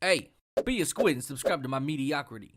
Hey, be a squid and subscribe to my mediocrity.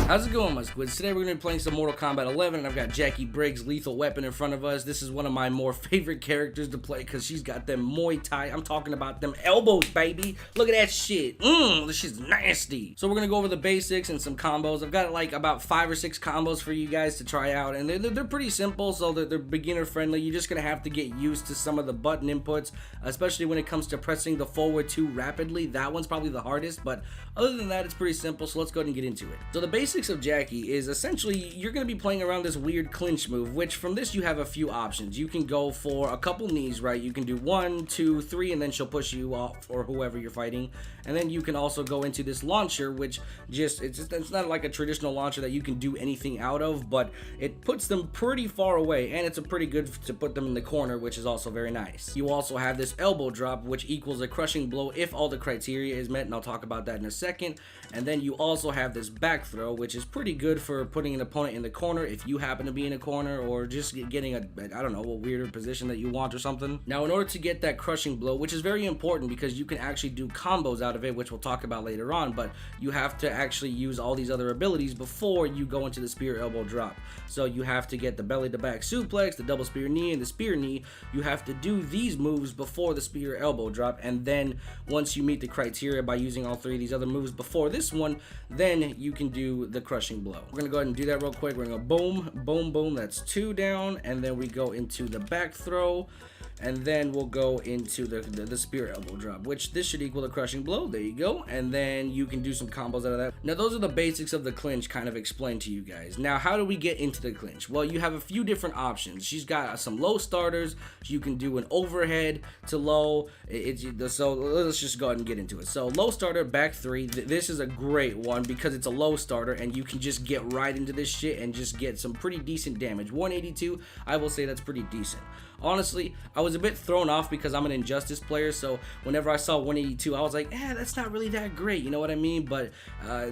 How's it going, my squids? Today we're going to be playing some Mortal Kombat 11, and I've got Jacqui Briggs, Lethal Weapon, in front of us. This is one of my more favorite characters to play because she's got them Muay Thai. I'm talking about them elbows, baby. Look at that shit. This shit's nasty. So we're going to go over the basics and some combos. I've got like about 5 or 6 combos for you guys to try out, and they're pretty simple, so they're beginner friendly. You're just going to have to get used to some of the button inputs, especially when it comes to pressing the forward 2 rapidly. That one's probably the hardest, but other than that, it's pretty simple, so let's go ahead and get into it. So the basics of Jacqui is essentially you're going to be playing around this weird clinch move, which from this you have a few options. You can go for a couple knees, right? You can do 1, 2, 3, and then she'll push you off or whoever you're fighting. And then you can also go into this launcher, which it's not like a traditional launcher that you can do anything out of, but it puts them pretty far away, and it's a pretty good to put them in the corner, which is also very nice. You also have this elbow drop, which equals a crushing blow if all the criteria is met, and I'll talk about that in a second. And then you also have this back throw, which is pretty good for putting an opponent in the corner if you happen to be in a corner, or just getting a weirder position that you want or something. Now, in order to get that crushing blow, which is very important because you can actually do combos out of it, which we'll talk about later on, but you have to actually use all these other abilities before you go into the spear elbow drop. So you have to get the belly to back suplex, the double spear knee, and the spear knee. You have to do these moves before the spear elbow drop, and then once you meet the criteria by using all 3 of these other moves before this one, then you can do the crushing blow. We're gonna go ahead and do that real quick. We're gonna go boom, boom, boom. That's 2 down, and then we go into the back throw, and then we'll go into the spear elbow drop, which this should equal the crushing blow. There you go. And then you can do some combos out of that. Now, those are the basics of the clinch kind of explained to you guys. Now, how do we get into the clinch? Well, you have a few different options. She's got some low starters. You can do an overhead to low. So let's just go ahead and get into it. So low starter, back 3. This is a great one because it's a low starter, and you can just get right into this shit and just get some pretty decent damage. 182, I will say that's pretty decent. Honestly, I was a bit thrown off because I'm an Injustice player, so whenever I saw 182, I was like, that's not really that great, you know what I mean? But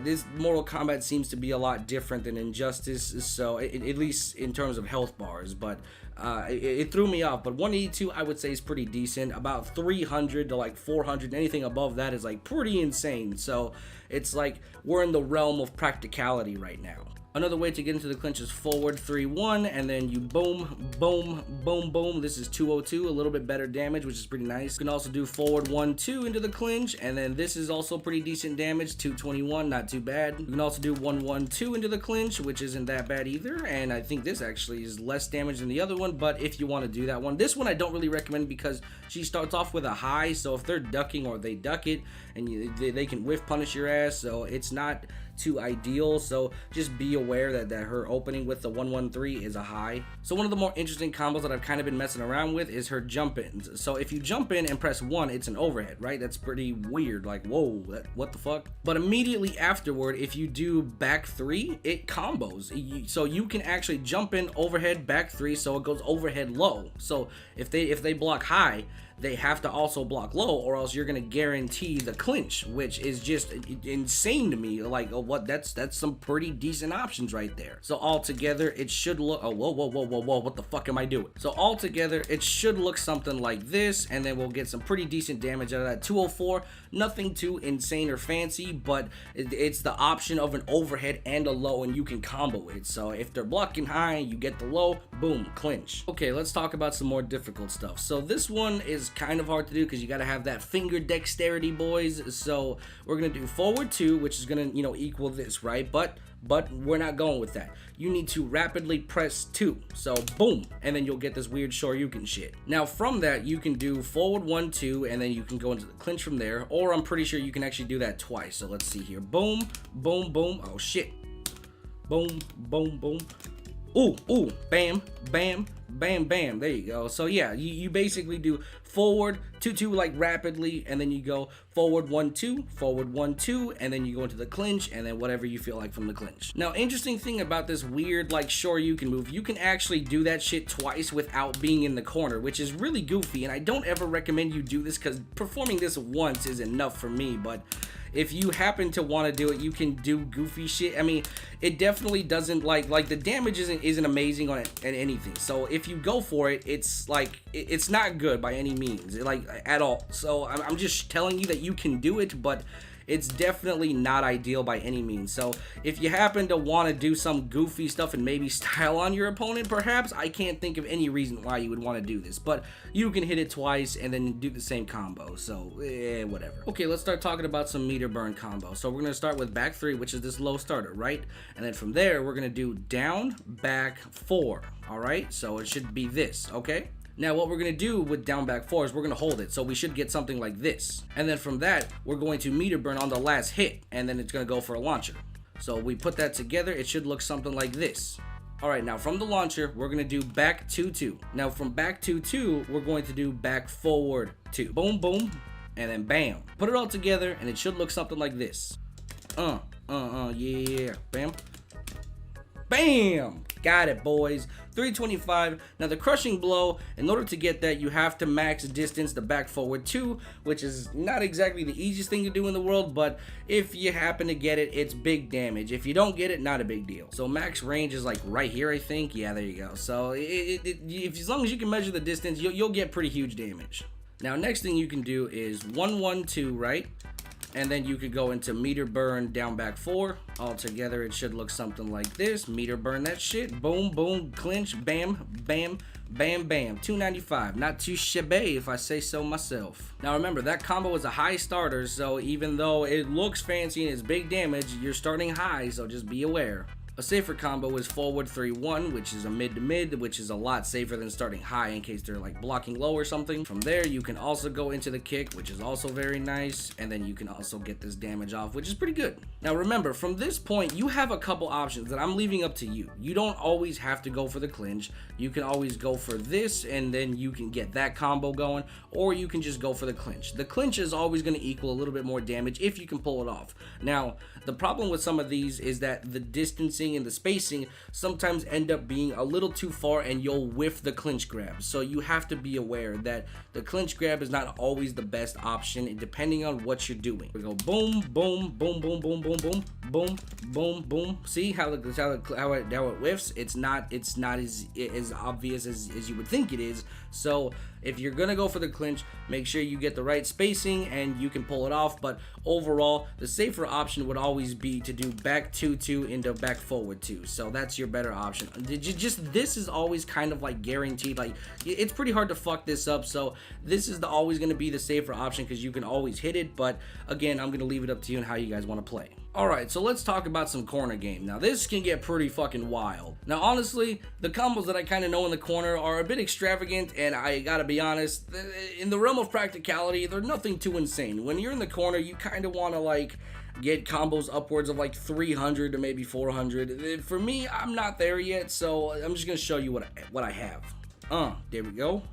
this Mortal Kombat seems to be a lot different than Injustice, so at least in terms of health bars, but it threw me off. But 182, I would say, is pretty decent. About 300 to like 400, anything above that is like pretty insane, so it's like we're in the realm of practicality right now. Another way to get into the clinch is forward 3-1, and then you boom, boom, boom, boom. This is 202, a little bit better damage, which is pretty nice. You can also do forward 1-2 into the clinch, and then this is also pretty decent damage, 221, not too bad. You can also do 1-1-2 into the clinch, which isn't that bad either, and I think this actually is less damage than the other one, but if you want to do that one. This one I don't really recommend because she starts off with a high, so if they're ducking or they duck it, and they can whiff punish your ass, so it's not too ideal. So just be aware that her opening with the 113 is a high. So one of the more interesting combos that I've kind of been messing around with is her jump ins. So if you jump in and press 1, it's an overhead, right? That's pretty weird, like whoa, what the fuck. But immediately afterward, if you do back 3, it combos. So you can actually jump in overhead back 3, so it goes overhead low. So if they block high, they have to also block low, or else you're gonna guarantee the clinch, which is just insane to me. Like, oh, what? That's some pretty decent options right there. So altogether, it should look. Oh, whoa! What the fuck am I doing? So altogether, it should look something like this, and then we'll get some pretty decent damage out of that. 204, nothing too insane or fancy, but it's the option of an overhead and a low, and you can combo it. So if they're blocking high, you get the low, boom, clinch. Okay, let's talk about some more difficult stuff. So this one is kind of hard to do because you got to have that finger dexterity, boys. So we're gonna do forward 2, which is gonna equal this, right? But we're not going with that. You need to rapidly press 2, so boom, and then you'll get this weird Shoryuken shit. Now from that, you can do forward 1-2, and then you can go into the clinch from there, or I'm pretty sure you can actually do that twice. So let's see here, boom, boom, boom. Oh shit, boom, boom, boom. Ooh, bam, bam, bam, bam. There you go. So yeah, you basically do forward 2-2 like rapidly, and then you go forward 1-2, forward 1-2, and then you go into the clinch, and then whatever you feel like from the clinch. Now, interesting thing about this weird like Shoryuken move, you can actually do that shit twice without being in the corner, which is really goofy, and I don't ever recommend you do this because performing this once is enough for me, but if you happen to want to do it, you can do goofy shit. I mean, it definitely doesn't like the damage isn't amazing on it and anything. So if you go for it, it's like, it's not good by any means, like at all. So I'm just telling you that you can do it, but it's definitely not ideal by any means. So if you happen to want to do some goofy stuff and maybe style on your opponent, perhaps, I can't think of any reason why you would want to do this, but you can hit it twice and then do the same combo. So whatever. Okay, let's start talking about some meter burn combo. So we're going to start with back 3, which is this low starter, right? And then from there, we're going to do down, back, 4. All right, so it should be this, okay? Now what we're going to do with down back 4 is we're going to hold it, so we should get something like this. And then from that, we're going to meter burn on the last hit, and then it's going to go for a launcher. So we put that together, it should look something like this. Alright, now from the launcher, we're going to do back 2-2. Now from back 2-2, we're going to do back forward 2. Boom, boom, and then bam. Put it all together, and it should look something like this. Yeah, bam. Bam! Got it, boys. 325. Now the crushing blow, in order to get that, you have to max distance the back forward 2, which is not exactly the easiest thing to do in the world, but if you happen to get it, it's big damage. If you don't get it, not a big deal. So max range is like right here, I think. Yeah, there you go. So as long as you can measure the distance, you'll get pretty huge damage. Now next thing you can do is 1-1-2, right? And then you could go into meter burn down back 4. All together it should look something like this. Meter burn that shit. Boom, boom, clinch, bam, bam, bam, bam. 295. Not too shabby if I say so myself. Now remember, that combo is a high starter, so even though it looks fancy and it's big damage, you're starting high, so just be aware. A safer combo is forward 3-1, which is a mid to mid, which is a lot safer than starting high in case they're like blocking low or something. From there, you can also go into the kick, which is also very nice, and then you can also get this damage off, which is pretty good. Now remember, from this point, you have a couple options that I'm leaving up to you. You don't always have to go for the clinch. You can always go for this, and then you can get that combo going, or you can just go for the clinch. The clinch is always going to equal a little bit more damage if you can pull it off. Now, the problem with some of these is that the distancing and the spacing sometimes end up being a little too far and you'll whiff the clinch grab. So you have to be aware that the clinch grab is not always the best option depending on what you're doing. We go boom, boom, boom, boom, boom, boom, boom, boom, boom, boom. See how it whiffs? It's not as obvious as you would think it is. So if you're gonna go for the clinch, make sure you get the right spacing and you can pull it off. But overall, the safer option would always be to do back 2-2 into back forward 2. So that's your better option. This is always kind of like guaranteed. Like, it's pretty hard to fuck this up. So this is always gonna be the safer option because you can always hit it. But again, I'm gonna leave it up to you and how you guys want to play. Alright, so let's talk about some corner game. Now this can get pretty fucking wild. Now honestly, the combos that I kind of know in the corner are a bit extravagant, and I gotta be honest, in the realm of practicality, they're nothing too insane. When you're in the corner, you kind of want to like get combos upwards of like 300 to maybe 400. For me, I'm not there yet, so I'm just gonna show you what I have. There we go.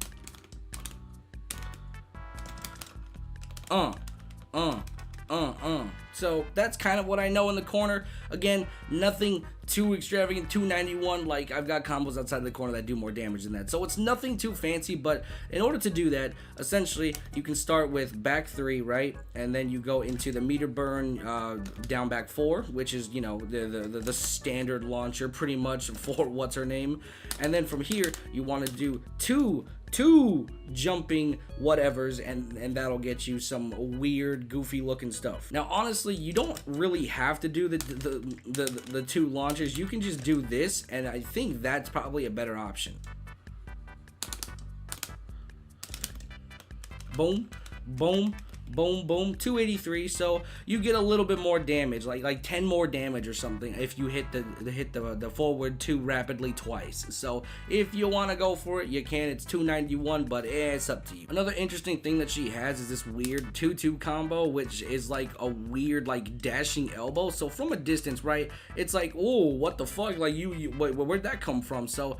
So that's kind of what I know in the corner. Again, nothing too extravagant. 291, like I've got combos outside the corner that do more damage than that. So it's nothing too fancy, but in order to do that, essentially you can start with back 3, right? And then you go into the meter burn down back 4, which is, you know, the standard launcher pretty much for what's her name. And then from here, you want to do two jumping whatevers, and that'll get you some weird goofy looking stuff. Now honestly, you don't really have to do the 2 launches. You can just do this, and I think that's probably a better option. Boom, boom, boom, boom. 283. So you get a little bit more damage, like 10 more damage or something if you hit the forward 2 rapidly twice. So if you want to go for it, you can. It's 291, but it's up to you. Another interesting thing that she has is this weird 2-2 combo, which is like a weird like dashing elbow. So from a distance, right, it's like, oh, what the fuck, like where'd that come from? So,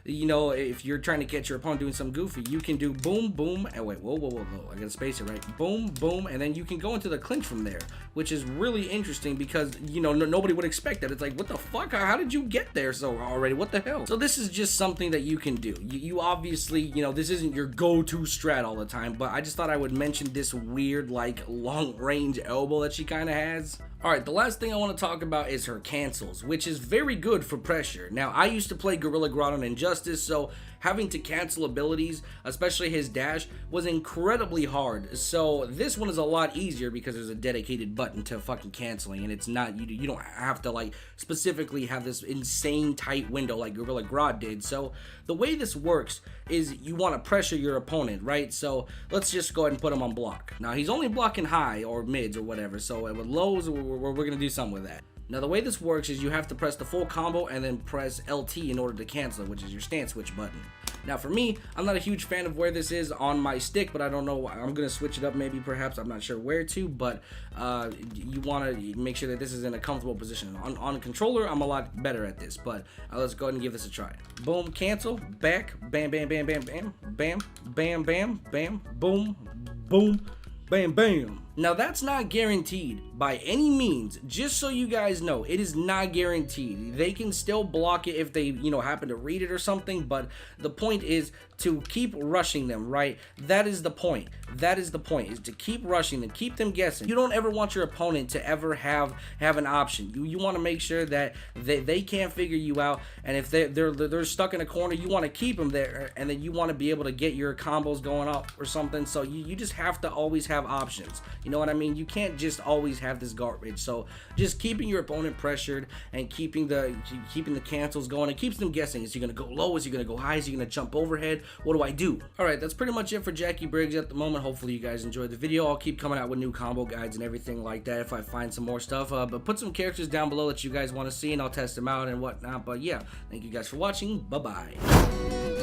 you know, if you're trying to catch your opponent doing something goofy, you can do boom, boom, and wait, whoa, I gotta space it right. Boom, boom, and then you can go into the clinch from there, which is really interesting because, you know, nobody would expect that. It's like, what the fuck? How did you get there so already? What the hell? So this is just something that you can do. You obviously, you know, this isn't your go-to strat all the time, but I just thought I would mention this weird, like, long-range elbow that she kind of has. Alright, the last thing I want to talk about is her cancels, which is very good for pressure. Now, I used to play Gorilla Grodd on Injustice, so having to cancel abilities, especially his dash, was incredibly hard. So this one is a lot easier because there's a dedicated button to fucking canceling, and it's not, you don't have to like specifically have this insane tight window like Gorilla Grodd did. So the way this works is you want to pressure your opponent, right? So let's just go ahead and put him on block. Now he's only blocking high or mids or whatever, so with lows we're gonna do something with that. Now the way this works is you have to press the full combo and then press LT in order to cancel it, which is your stance switch button. Now for me, I'm not a huge fan of where this is on my stick, but I don't know, I'm going to switch it up maybe perhaps, I'm not sure where to, but you want to make sure that this is in a comfortable position. On a controller, I'm a lot better at this, but let's go ahead and give this a try. Boom, cancel, back, bam, bam, bam, bam, bam, bam, bam, bam, bam, boom, boom, bam, bam. Now that's not guaranteed by any means, just so you guys know, it is not guaranteed. They can still block it if they, happen to read it or something, but the point is to keep rushing them, right? That is the point. That is the point, is to keep rushing them, keep them guessing. You don't ever want your opponent to ever have an option. You want to make sure that they can't figure you out, and if they're stuck in a corner, you want to keep them there, and then you want to be able to get your combos going up or something. So you just have to always have options. You know what I mean? You can't just always have this garbage. So just keeping your opponent pressured and keeping the cancels going, it keeps them guessing. Is he gonna go low? Is he gonna go high? Is he gonna jump overhead? What do I do? Alright, that's pretty much it for Jacqui Briggs at the moment. Hopefully you guys enjoyed the video. I'll keep coming out with new combo guides and everything like that if I find some more stuff. But put some characters down below that you guys want to see and I'll test them out and whatnot. But yeah, thank you guys for watching. Bye bye.